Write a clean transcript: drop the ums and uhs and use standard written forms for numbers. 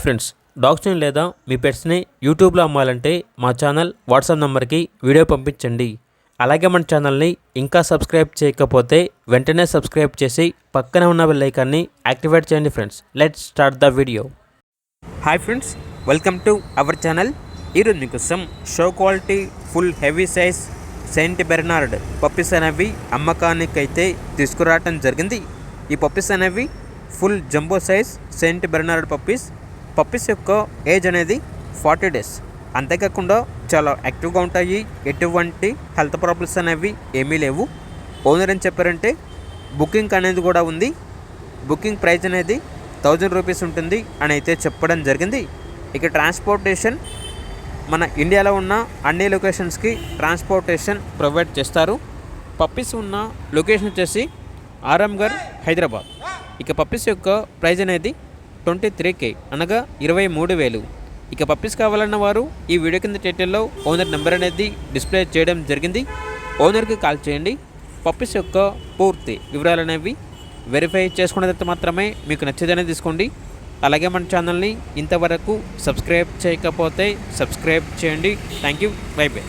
Friends, డాగ్స్ని లేదా మీ పెట్స్ని యూట్యూబ్లో అమ్మాలంటే మా ఛానల్ వాట్సాప్ నెంబర్కి వీడియో పంపించండి. అలాగే మన ఛానల్ని ఇంకా సబ్స్క్రైబ్ చేయకపోతే వెంటనే సబ్స్క్రైబ్ చేసి పక్కన ఉన్న బెల్ ఐకాన్ని యాక్టివేట్ చేయండి. Friends, let's start the video. Hi friends, welcome to our channel. ఈరోజు మీకోసం show quality full heavy size Saint Bernard puppies అనేవి అమ్మకానికి అయితే తీసుకురావటం జరిగింది. ఈ పప్పీస్ అనేవి full jumbo size Saint Bernard puppies యొక్క ఏజ్ అనేది 40 days. అంతేకాకుండా చాలా యాక్టివ్గా ఉంటాయి. ఎటువంటి హెల్త్ ప్రాబ్లమ్స్ అనేవి ఏమీ లేవు. ఓనర్ ఏం చెప్పారంటే బుకింగ్ అనేది కూడా ఉంది. బుకింగ్ ప్రైస్ అనేది 1000 రూపీస్ ఉంటుంది అని అయితే చెప్పడం జరిగింది. ఇక ట్రాన్స్పోర్టేషన్ మన ఇండియాలో ఉన్న అన్ని లొకేషన్స్కి ట్రాన్స్పోర్టేషన్ ప్రొవైడ్ చేస్తారు. పప్పీస్ ఉన్న లొకేషన్ వచ్చేసి ఆరాంఘర్, హైదరాబాద్. ఇక పప్పీస్ యొక్క ప్రైజ్ అనేది 23K అనగా 23,000. ఇక పప్పీస్ కావాలన్న వారు ఈ వీడియో కింద టైటిల్లో ఓనర్ నెంబర్ అనేది డిస్ప్లే చేయడం జరిగింది. ఓనర్కి కాల్ చేయండి. పప్పీస్ యొక్క పూర్తి వివరాలు అనేవి వెరిఫై చేసుకున్న తర్వాత మాత్రమే మీకు నచ్చేదనే తీసుకోండి. అలాగే మన ఛానల్ని ఇంతవరకు సబ్స్క్రైబ్ చేయకపోతే సబ్స్క్రైబ్ చేయండి. Thank you. By by.